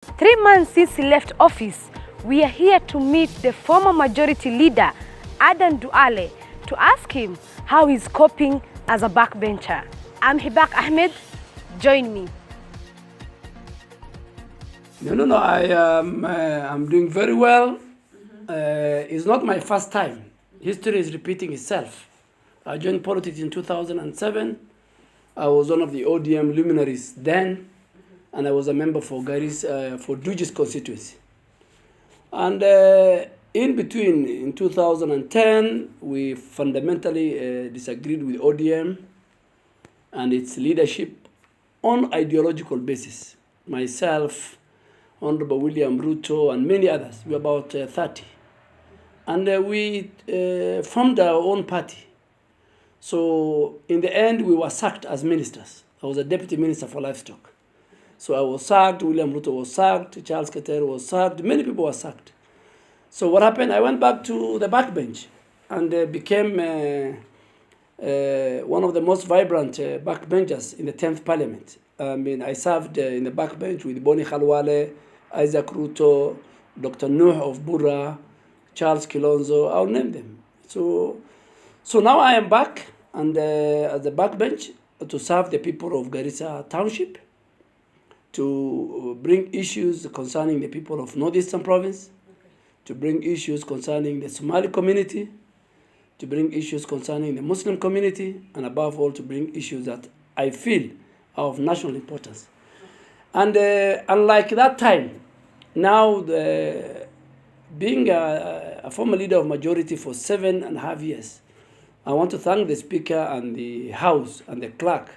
3 months since he left office, we are here to meet the former majority leader, Aden Duale, to ask him how he's coping as a backbencher. I'm Hibak Ahmed. Join me. No, I'm doing very well. It's not my first time. History is repeating itself. I joined politics in 2007. I was one of the ODM luminaries then, and I was a member for for Dujis constituency. And in between, in 2010, we fundamentally disagreed with ODM and its leadership on ideological basis. Myself, Honorable William Ruto, and many others. We were about 30. And we formed our own party. So in the end, we were sacked as ministers. I was a deputy minister for livestock. So I was sacked, William Ruto was sacked, Charles Keter was sacked, many people were sacked. So what happened? I went back to the backbench and became one of the most vibrant backbenchers in the 10th parliament. I mean, I served in the backbench with Boni Khalwale, Isaac Ruto, Dr. Nuh of Bura, Charles Kilonzo, I'll name them. So now I am back and at the backbench to serve the people of Garissa Township, to bring issues concerning the people of Northeastern Province, to bring issues concerning the Somali community, to bring issues concerning the Muslim community, and above all, to bring issues that I feel are of national importance. And unlike that time, now being a former leader of majority for 7.5 years, I want to thank the Speaker and the House and the Clerk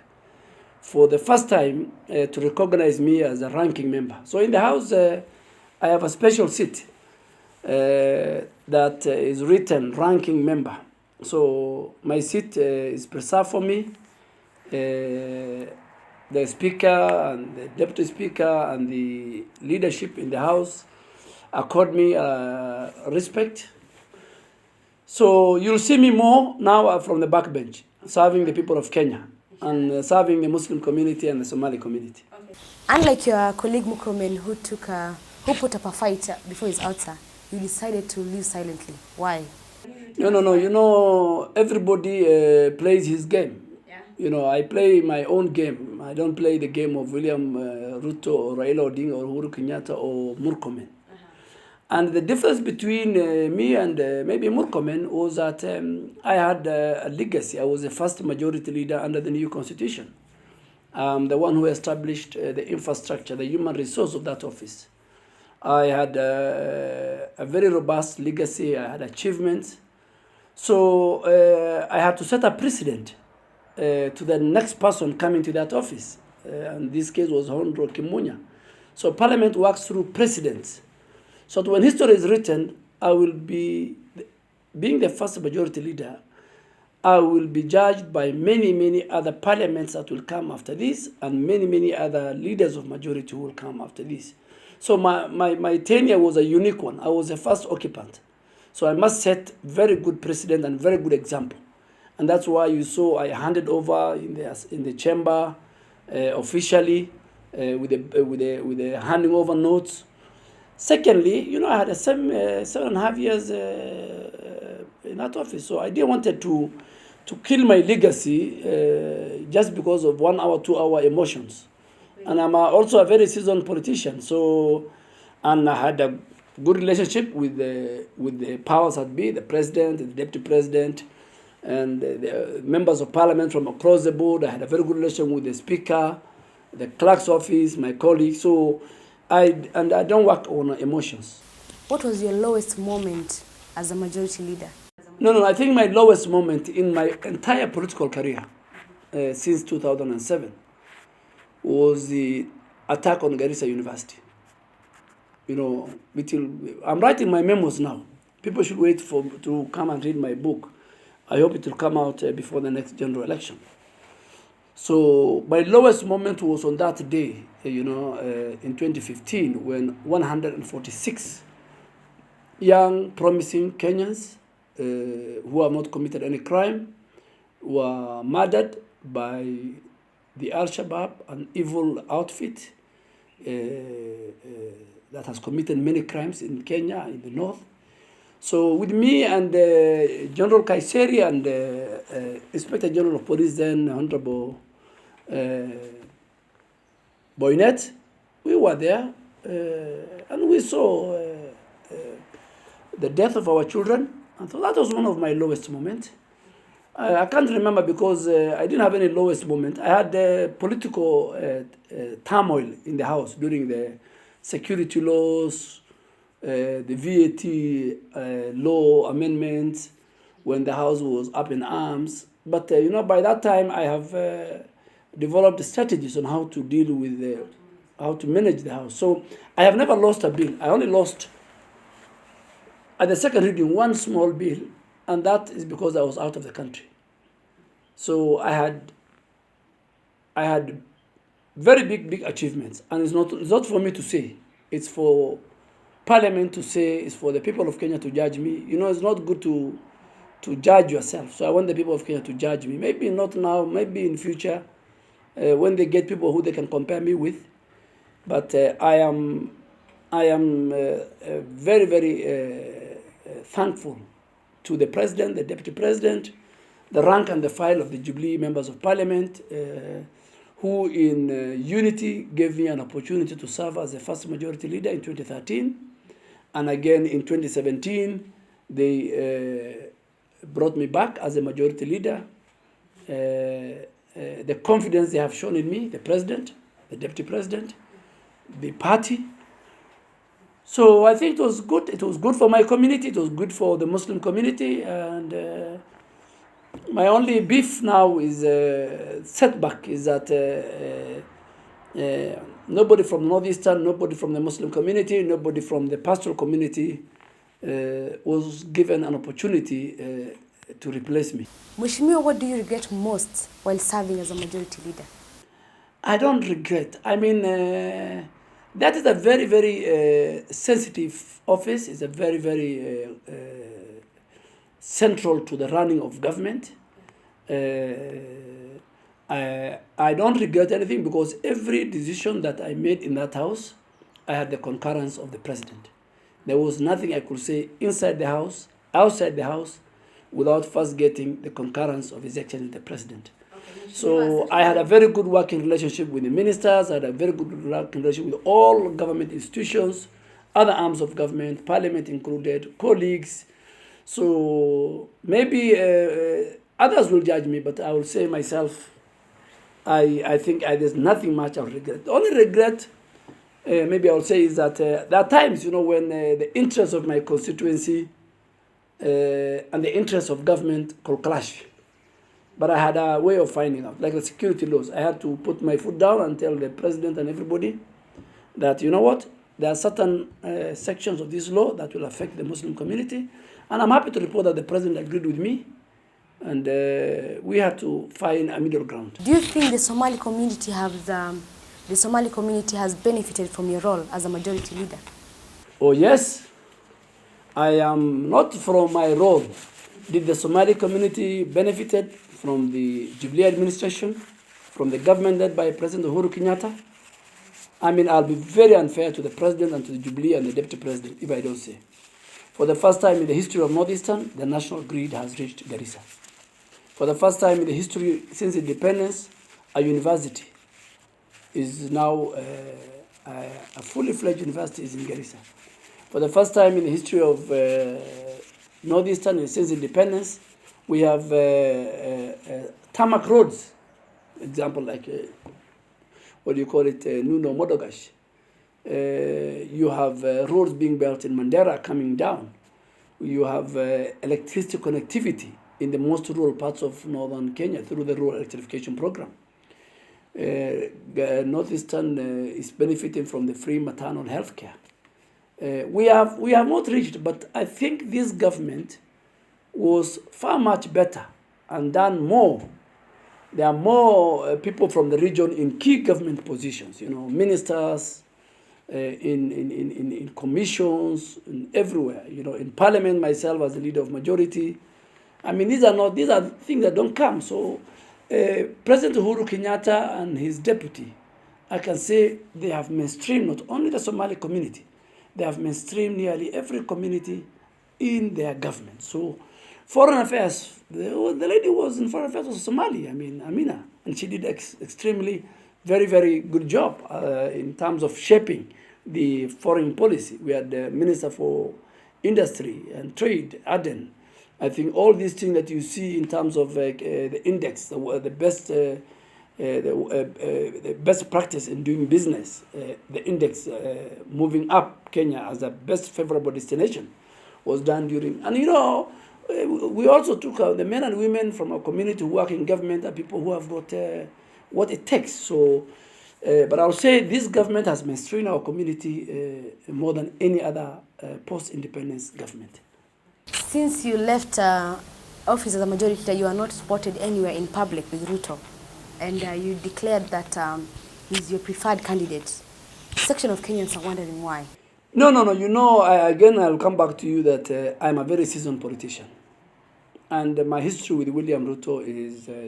for the first time to recognize me as a ranking member. So in the House, I have a special seat that is written ranking member. So my seat is preserved for me. The Speaker and the Deputy Speaker and the leadership in the House accord me respect. So you'll see me more now from the backbench, serving the people of Kenya and serving the Muslim community and the Somali community. Okay. Unlike your colleague Mukromen who put up a fight before his outside, you decided to leave silently. Why? No. You know, everybody plays his game. Yeah. You know, I play my own game. I don't play the game of William Ruto or Raila Odinga or Uhuru Kenyatta or Murkomen. And the difference between me and maybe Murkomen was that I had a legacy. I was the first majority leader under the new constitution. The one who established the infrastructure, the human resource of that office. I had a very robust legacy. I had achievements. So I had to set a precedent to the next person coming to that office. And this case was Honorable Kimunya. So Parliament works through precedents. So when history is written, I will be, being the first majority leader, I will be judged by many other parliaments that will come after this and many other leaders of majority who will come after this. So my tenure was a unique one. I was the first occupant. So I must set very good precedent and very good example. And that's why you saw I handed over in the chamber officially with the handing over notes. Secondly, you know, I had 7.5 years in that office. So I didn't want to kill my legacy just because of 1 hour, 2 hour emotions. And I'm also a very seasoned politician. So, and I had a good relationship with the powers that be, the president, the deputy president, and the members of parliament from across the board. I had a very good relationship with the speaker, the clerk's office, my colleagues. So, I don't work on emotions. What was your lowest moment as a majority leader? No, I think my lowest moment in my entire political career since 2007 was the attack on Garissa University. You know, I'm writing my memos now. People should wait to come and read my book. I hope it will come out before the next general election. So my lowest moment was on that day, in 2015, when 146 young, promising Kenyans who have not committed any crime were murdered by the Al-Shabaab, an evil outfit that has committed many crimes in Kenya, in the north. So with me and General Kaiseri and Inspector General of Police then, Honorable Boynet, we were there and we saw the death of our children. And so that was one of my lowest moments. I can't remember because I didn't have any lowest moment. I had political turmoil in the house during the security laws, the VAT law amendments, when the house was up in arms. But by that time I have developed strategies on how to deal with how to manage the house. So I have never lost a bill. I only lost at the second reading one small bill, and that is because I was out of the country. So I had very big achievements, and it's not for me to say. It's for Parliament to say. It's for the people of Kenya to judge me. It's not good to judge yourself. So I want the people of Kenya to judge me. Maybe not now. Maybe in future, when they get people who they can compare me with. But I am very thankful to the President, the Deputy President, the rank and the file of the Jubilee members of Parliament, who in unity gave me an opportunity to serve as the first majority leader in 2013. And again in 2017, they brought me back as a majority leader. The confidence they have shown in me, the President, the Deputy President, the party. So I think it was good. It was good for my community. It was good for the Muslim community. And my only beef now is setback is that nobody from Northeastern, nobody from the Muslim community, nobody from the pastoral community was given an opportunity to replace me. Mheshimiwa, what do you regret most while serving as a majority leader? I don't regret. I mean, that is a very sensitive office. It's a very central to the running of government. I don't regret anything because every decision that I made in that house, I had the concurrence of the President. There was nothing I could say inside the house, outside the house, without first getting the concurrence of His Excellency the President. So I had a very good working relationship with the ministers. I had a very good working relationship with all government institutions, other arms of government, Parliament included, colleagues. So maybe others will judge me, but I will say myself, I think there's nothing much I regret. The only regret, maybe I will say, is that there are times, when the interests of my constituency and the interests of government could clash. But I had a way of finding out, like the security laws. I had to put my foot down and tell the President and everybody that, there are certain sections of this law that will affect the Muslim community. And I'm happy to report that the President agreed with me. And we had to find a middle ground. Do you think the Somali community has benefited from your role as a majority leader? Oh yes, I am not from my role. Did the Somali community benefited from the Jubilee administration, from the government led by President Uhuru Kenyatta? I mean, I'll be very unfair to the President and to the Jubilee and the Deputy President if I don't say. For the first time in the history of Northeastern, the national grid has reached Garissa. For the first time in the history since independence, a university is now a fully fledged university is in Garissa. For the first time in the history of Northeastern since independence, we have tarmac roads. Example like Nuno Modogash. You have roads being built in Mandera coming down. You have electricity connectivity in the most rural parts of northern Kenya through the rural electrification program. Northeastern is benefiting from the free maternal health care. We have not reached, but I think this government was far much better and done more. There are more people from the region in key government positions, ministers, in commissions, everywhere, in Parliament, myself as the leader of majority. I mean, these are things that don't come. So President Uhuru Kenyatta and his deputy I can say they have mainstreamed not only the Somali community, they have mainstreamed nearly every community in their government. So foreign affairs, the lady was in foreign affairs of Somali, I mean, Amina, and she did extremely very, very good job in terms of shaping the foreign policy. We had the Minister for Industry and Trade, Aden. I think all these things that you see in terms of the index, the best practice in doing business, the index moving up Kenya as the best favorable destination was done during. And you know, we also took the men and women from our community who work in government and people who have got what it takes. So, but I would say this government has mainstreamed our community more than any other post-independence government. Since you left office as a majority leader, you are not spotted anywhere in public with Ruto, and you declared that he's your preferred candidate. A section of Kenyans are wondering why. No. You know, again, I'll come back to you that I'm a very seasoned politician. And my history with William Ruto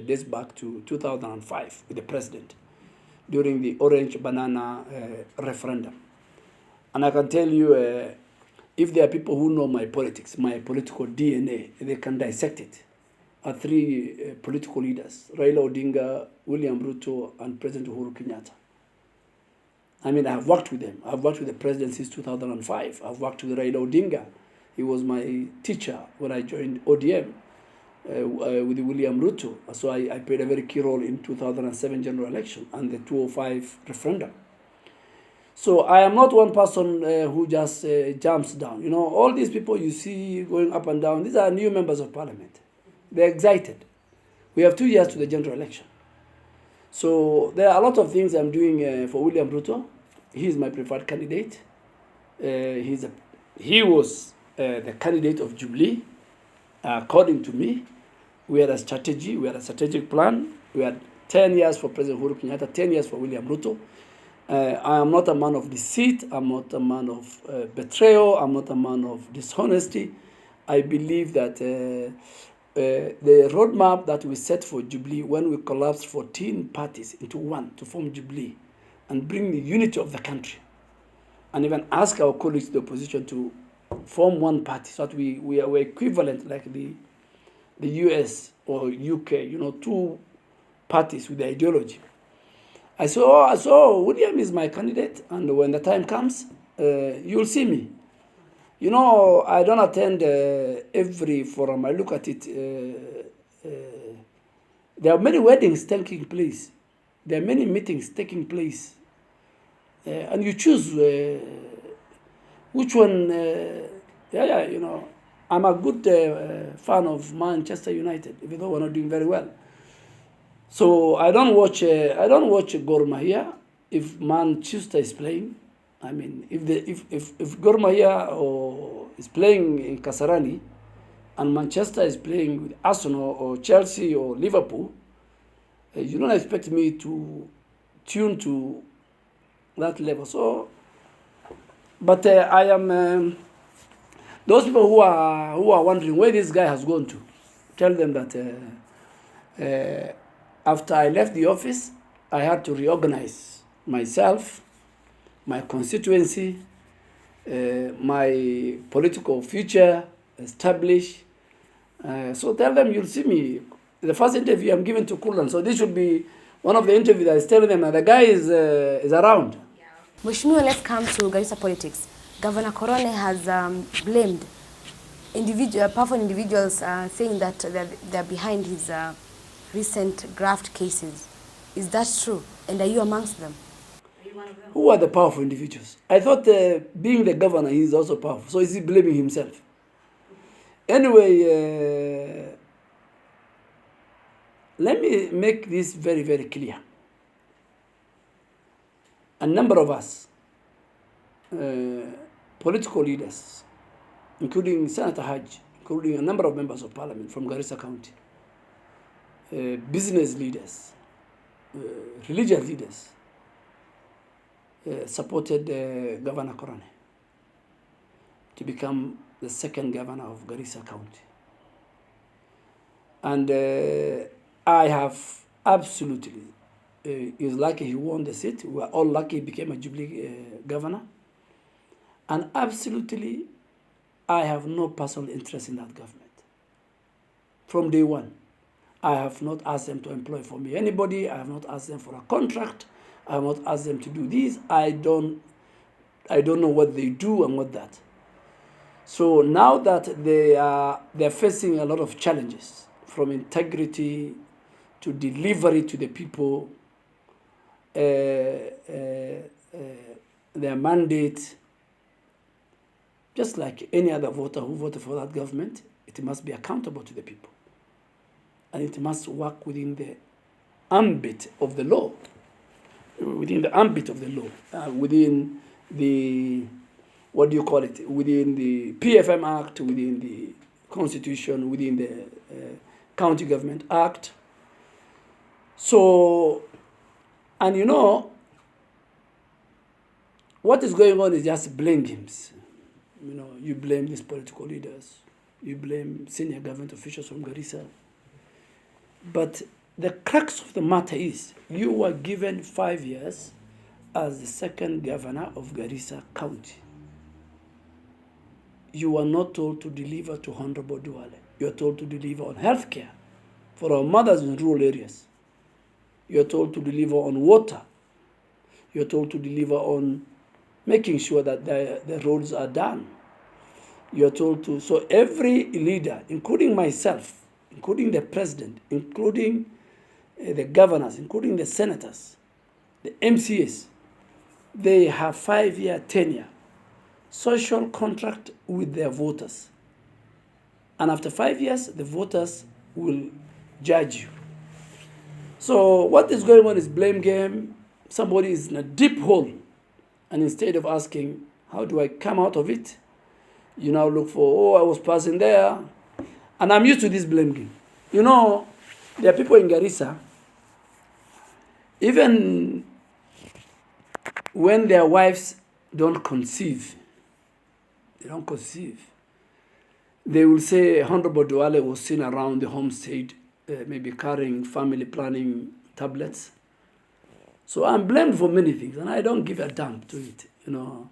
dates back to 2005 with the president during the Orange Banana referendum. And I can tell you, if there are people who know my politics, my political DNA, they can dissect it. Are three political leaders, Raila Odinga, William Ruto, and President Uhuru Kenyatta. I mean, I have worked with them. I've worked with the president since 2005. I've worked with Raila Odinga. He was my teacher when I joined ODM with William Ruto. So I played a very key role in 2007 general election and the 2005 referendum. So I am not one person who just jumps down. You know, all these people you see going up and down, these are new members of parliament. They're excited. We have 2 years to the general election. So there are a lot of things I'm doing for William Ruto. He is my preferred candidate. He was the candidate of Jubilee, according to me. We had a strategy, we had a strategic plan. We had 10 years for President Uhuru Kenyatta, 10 years for William Ruto. I am not a man of deceit. I'm not a man of betrayal. I'm not a man of dishonesty. I believe that the roadmap that we set for Jubilee when we collapsed 14 parties into one to form Jubilee and bring the unity of the country and even ask our colleagues in the opposition to form one party so that we are equivalent like the US or UK, you know, two parties with the ideology. I saw William is my candidate, and when the time comes, you'll see me. You know, I don't attend every forum. I look at it. There are many weddings taking place. There are many meetings taking place. And you choose which one. You know, I'm a good fan of Manchester United, even though we're not doing very well. So I don't watch Gor Mahia if Manchester is playing. I mean, if Gor Mahia is playing in Kasarani and Manchester is playing with Arsenal or Chelsea or Liverpool, you don't expect me to tune to that level. So, but I am those people who are wondering where this guy has gone to. Tell them that after I left the office, I had to reorganize myself, my constituency, my political future, establish. So tell them you'll see me. The first interview I'm giving to Kurlan, so this should be one of the interviews I was telling them that the guy is around. Mheshimiwa, let's come to Garissa politics. Governor Korone has blamed powerful individuals saying that they're behind his recent graft cases. Is that true? And are you amongst them? Who are the powerful individuals? I thought being the governor, he is also powerful. So is he blaming himself? Anyway, let me make this very, very clear. A number of us, political leaders, including Senator Haj, including a number of members of parliament from Garissa County, business leaders, religious leaders, supported Governor Korone to become the second governor of Garissa County. And I have absolutely He's lucky he won the seat. We are all lucky he became a Jubilee governor. And absolutely, I have no personal interest in that government. From day one, I have not asked them to employ for me anybody. I have not asked them for a contract. I have not asked them to do this. I don't know what they do and what that. So now that they're facing a lot of challenges, from integrity to delivery to the people, their mandate, just like any other voter who voted for that government, it must be accountable to the people. And it must work within the ambit of the law, within the ambit of the law, within the, what do you call it, within the PFM Act, within the Constitution, within the County Government Act. So, and you know, what is going on is just blame games. You know, you blame these political leaders, you blame senior government officials from Garissa. But the crux of the matter is, you were given 5 years as the second governor of Garissa County. You were not told to deliver to Honorable Duale. You are told to deliver on healthcare for our mothers in rural areas. You are told to deliver on water. You are told to deliver on making sure that the roads are done. You are told to, so every leader, including myself, including the president, including the governors, including the senators, the MCAs, they have 5-year tenure, social contract with their voters. And after 5 years, the voters will judge you. So what is going on is blame game. Somebody is in a deep hole. And instead of asking, how do I come out of it? You now look for, oh, I was passing there. And I'm used to this blame game. You know, there are people in Garissa, even when their wives don't conceive, they will say Honorable Duale was seen around the homestead, maybe carrying family planning tablets. So I'm blamed for many things, and I don't give a damn to it. You know,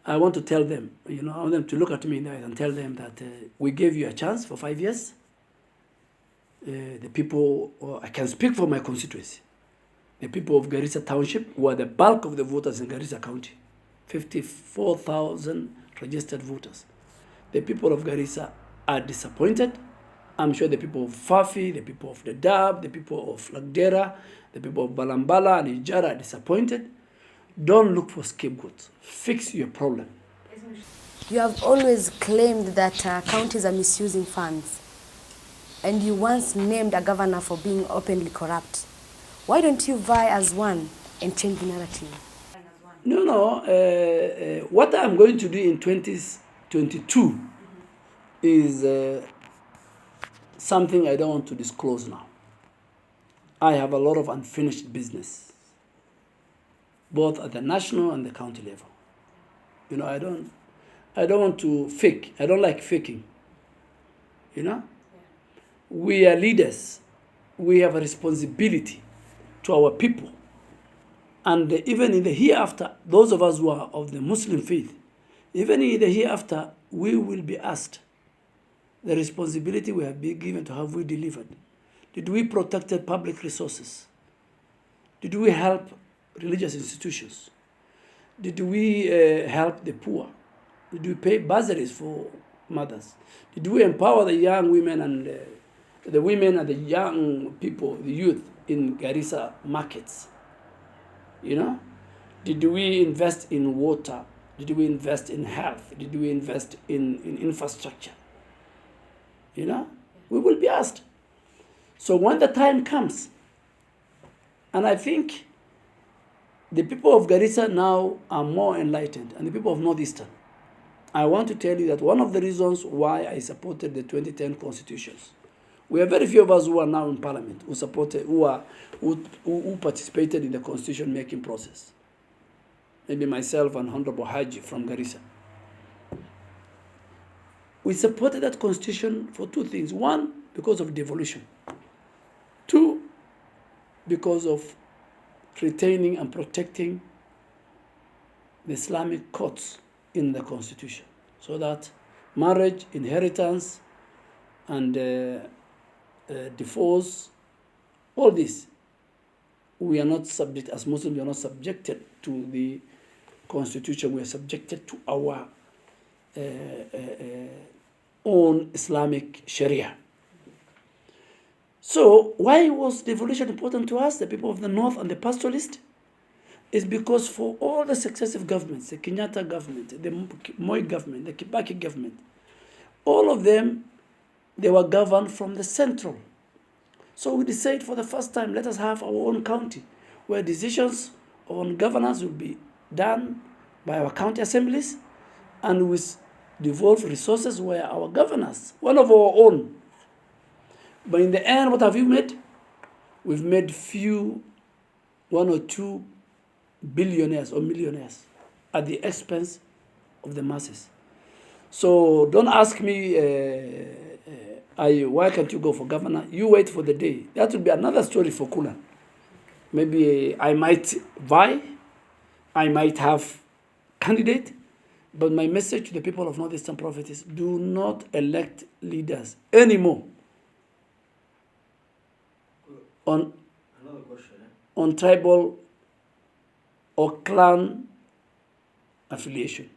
I want to tell them, you know, I want them to look at me in the eyes and tell them that we gave you a chance for 5 years. The people, I can speak for my constituency. The people of Garissa Township were the bulk of the voters in Garissa County, 54,000 registered voters. The people of Garissa are disappointed. I'm sure the people of Fafi, the people of Dadaab, the people of Lagdera, the people of Balambala and Ijara are disappointed. Don't look for scapegoats. Fix your problem. You have always claimed that counties are misusing funds, and you once named a governor for being openly corrupt. Why don't you vie as one and change the narrative? No. What I'm going to do in 2022 is something I don't want to disclose now. I have a lot of unfinished business, both at the national and the county level. You know, I don't want to fake. I don't like faking. You know? We are leaders. We have a responsibility to our people. And even in the hereafter, those of us who are of the Muslim faith, even in the hereafter, we will be asked the responsibility we have been given to, have we delivered? Did we protect the public resources? Did we help religious institutions? Did we help the poor? Did we pay bursaries for mothers? Did we empower the young women and the young people, the youth in Garissa markets? You know? Did we invest in water? Did we invest in health? Did we invest in infrastructure? You know? We will be asked. So when the time comes, and I think the people of Garissa now are more enlightened, and the people of Northeastern, I want to tell you that one of the reasons why I supported the 2010 constitutions, we are very few of us who are now in parliament who participated in the constitution making process. Maybe myself and Honorable Haji from Garissa. We supported that constitution for two things. One, because of devolution. Two, because of retaining and protecting the Islamic codes in the constitution, so that marriage, inheritance, and divorce, all this, we are not subject, as Muslims, we are not subjected to the constitution. We are subjected to our own Islamic Sharia. So why was devolution important to us, the people of the North and the pastoralists? Is because for all the successive governments, the Kenyatta government, the Moi government, the Kibaki government, all of them, they were governed from the central. So we decided for the first time, let us have our own county, where decisions on governance will be done by our county assemblies, and with devolved resources where our governors, one of our own. But in the end, what have we made? We've made few, 1 or 2 billionaires or millionaires at the expense of the masses. So don't ask me, why can't you go for governor? You wait for the day. That will be another story for Kulan. Maybe I might vie, I might have candidate, but my message to the people of Northeastern Province is do not elect leaders anymore on tribal or clan affiliation.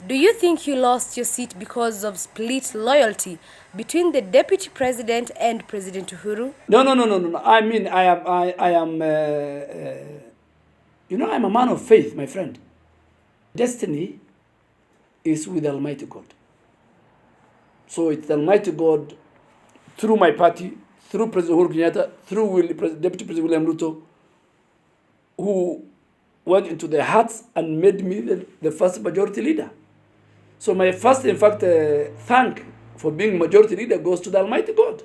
Do you think you lost your seat because of split loyalty between the deputy president and President Uhuru? No. I mean, I'm a man of faith, my friend. Destiny is with Almighty God. So it's Almighty God through my party, through President Uhuru Kenyatta, through Deputy President William Ruto, who went into their hearts and made me the first majority leader. So my first, in fact, thank for being majority leader goes to the Almighty God.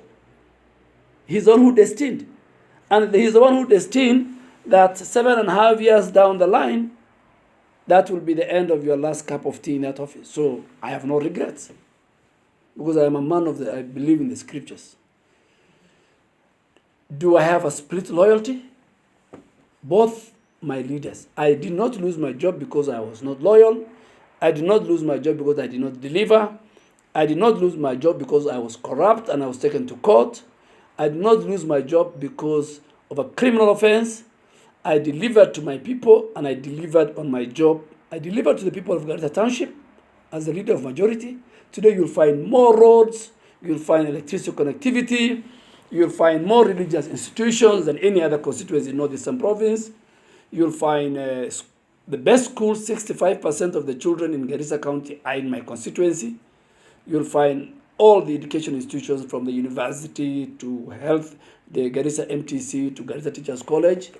He's the one who destined. And he's the one who destined that 7.5 years down the line, that will be the end of your last cup of tea in that office. So I have no regrets, because I am a man of I believe in the scriptures. Do I have a split loyalty? Both my leaders. I did not lose my job because I was not loyal. I did not lose my job because I did not deliver. I did not lose my job because I was corrupt and I was taken to court. I did not lose my job because of a criminal offense. I delivered to my people and I delivered on my job. I delivered to the people of Garissa Township as the leader of majority. Today you'll find more roads, you'll find electricity connectivity, you'll find more religious institutions than any other constituency in Northeastern Province. You'll find the best schools, 65% of the children in Garissa County are in my constituency. You'll find all the education institutions from the university to health, the Garissa MTC to Garissa Teachers College.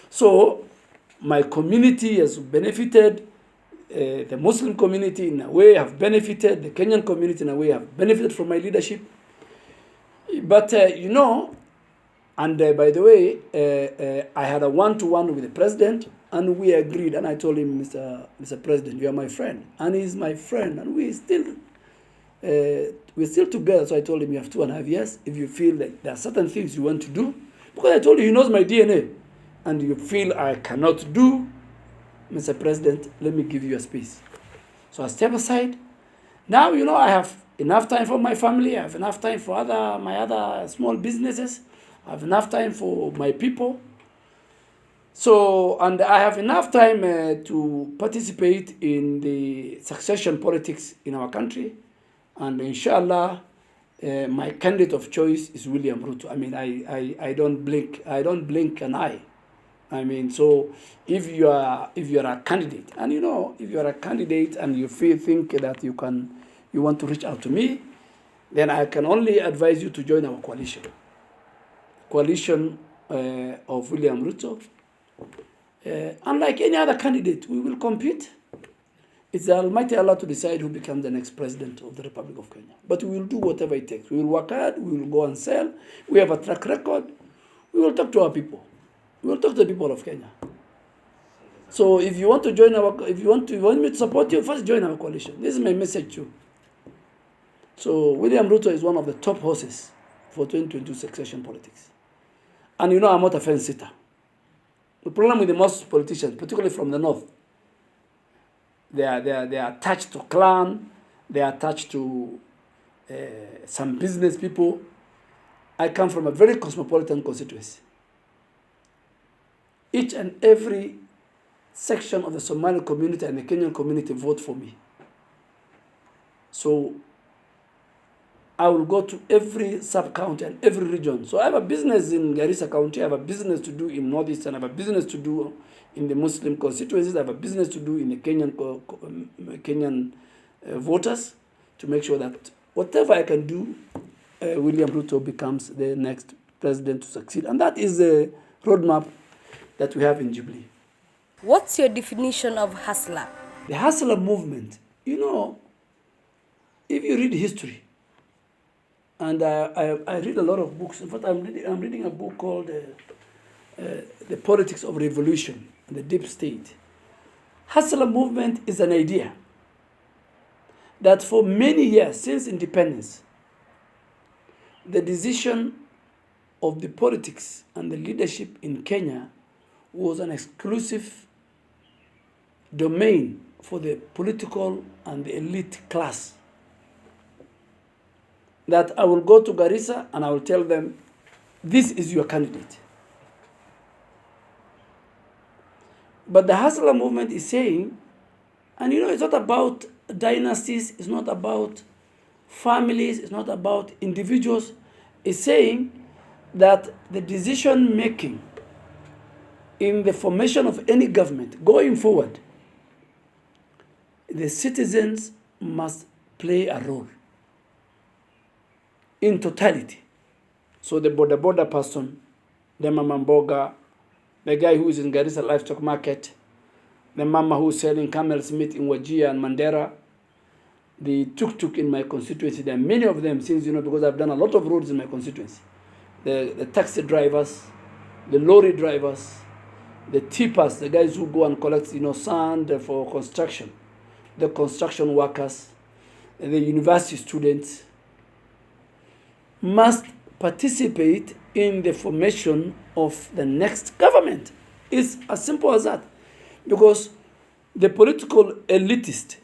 So my community has benefited, the Muslim community in a way have benefited, the Kenyan community in a way have benefited from my leadership. But, and by the way, I had a one-to-one with the president, and we agreed, and I told him, Mr. President, you are my friend, and he's my friend, and we're still together. So I told him, you have 2.5 years. If you feel that there are certain things you want to do, because I told you, he knows my DNA, and you feel I cannot do, Mr. President, let me give you a space. So I step aside. Now, I have enough time for my family. I have enough time for my other small businesses. I have enough time for my people. So, and I have enough time to participate in the succession politics in our country. And inshallah, my candidate of choice is William Ruto. I mean, I don't blink an eye. I mean, so if you are a candidate, and if you are a candidate and you think that you want to reach out to me, then I can only advise you to join our coalition of William Ruto. Unlike any other candidate, we will compete. It's the Almighty Allah to decide who becomes the next president of the Republic of Kenya. But we will do whatever it takes. We will work hard. We will go and sell. We have a track record. We will talk to our people. We will talk to the people of Kenya. So if you want to join if you want me to support you, first join our coalition. This is my message to you. So William Ruto is one of the top horses for 2022 succession politics. And I'm not a fence sitter. The problem with the most politicians, particularly from the north, they are attached to clan, they are attached to some business people. I come from a very cosmopolitan constituency. Each and every section of the Somali community and the Kenyan community vote for me. So I will go to every sub-county and every region. So I have a business in Garissa County, I have a business to do in Northeastern, I have a business to do in the Muslim constituencies, I have a business to do in the Kenyan voters to make sure that whatever I can do, William Ruto becomes the next president to succeed. And that is the roadmap that we have in Jubilee. What's your definition of hustler? The hustler movement, you know, if you read history, and I read a lot of books. In fact, I'm reading a book called The Politics of Revolution and the Deep State. Hustler movement is an idea that for many years since independence, the decision of the politics and the leadership in Kenya was an exclusive domain for the political and the elite class. That I will go to Garissa and I will tell them, this is your candidate. But the hustler movement is saying, and you know, it's not about dynasties, it's not about families, it's not about individuals. It's saying that the decision making in the formation of any government going forward, the citizens must play a role in totality. So the border person, the mama mboga, the guy who is in Garissa livestock market, the mama who is selling camel's meat in Wajir and Mandera, the tuk-tuk in my constituency, there are many of them, since, you know, because I've done a lot of roads in my constituency. The taxi drivers, the lorry drivers, the tippers, the guys who go and collect, you know, sand for construction, the construction workers, the university students, must participate in the formation of the next government. It's as simple as that. Because the political elitist,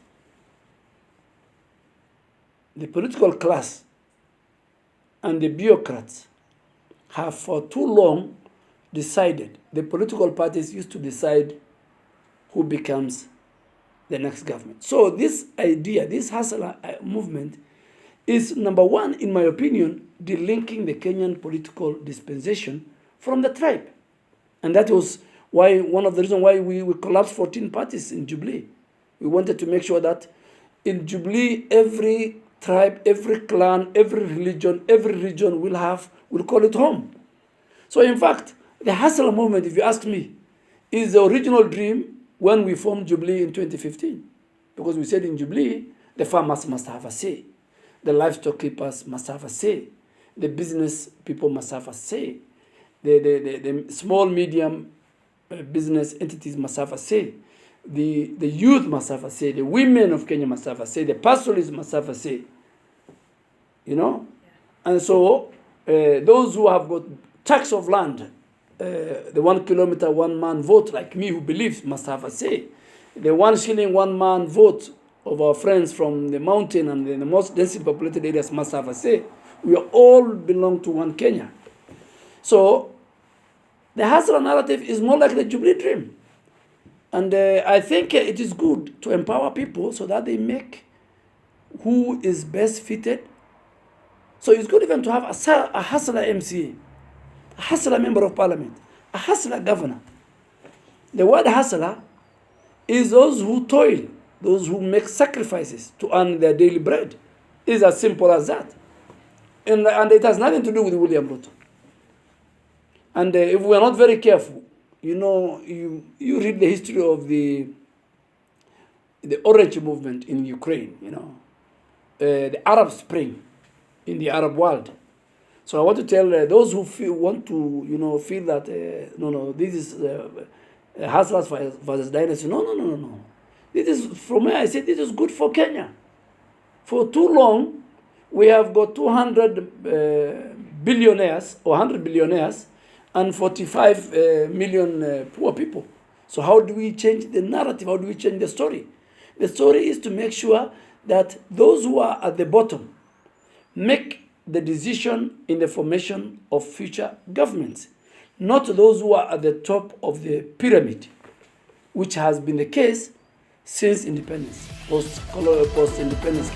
the political class, and the bureaucrats have for too long decided, the political parties used to decide who becomes the next government. So this idea, this hustler movement, is, number one, in my opinion, delinking the Kenyan political dispensation from the tribe. And that was why, one of the reasons why we collapsed 14 parties in Jubilee. We wanted to make sure that in Jubilee, every tribe, every clan, every religion, every region will call it home. So in fact, the hustler movement, if you ask me, is the original dream when we formed Jubilee in 2015. Because we said in Jubilee, the farmers must have a say. The livestock keepers must have a say. The business people must have a say. The small, medium business entities must have a say. The youth must have a say. The women of Kenya must have a say. The pastoralists must have a say. You know? And so those who have got tax of land, the 1 kilometer, 1 man vote, like me who believes, must have a say. The 1 shilling, 1 man vote of our friends from the mountain and the most densely populated areas must have a say. We all belong to one Kenya. So the hustler narrative is more like the Jubilee dream. And I think it is good to empower people so that they make who is best fitted. So it's good even to have a hustler MCA, a hustler member of parliament, a hustler governor. The word hustler is those who toil, those who make sacrifices to earn their daily bread. It's as simple as that. And it has nothing to do with William Ruto. And if we are not very careful, you know, you read the history of the Orange movement in Ukraine, you know, the Arab Spring in the Arab world. So I want to tell those who feel that, no, this is hustlers versus dynasty. No. This is, from where I say, this is good for Kenya. For too long, we have got 200 billionaires or 100 billionaires and 45 million poor people. So how do we change the narrative? How do we change the story? The story is to make sure that those who are at the bottom make the decision in the formation of future governments, not those who are at the top of the pyramid, which has been the case since independence, post-independence.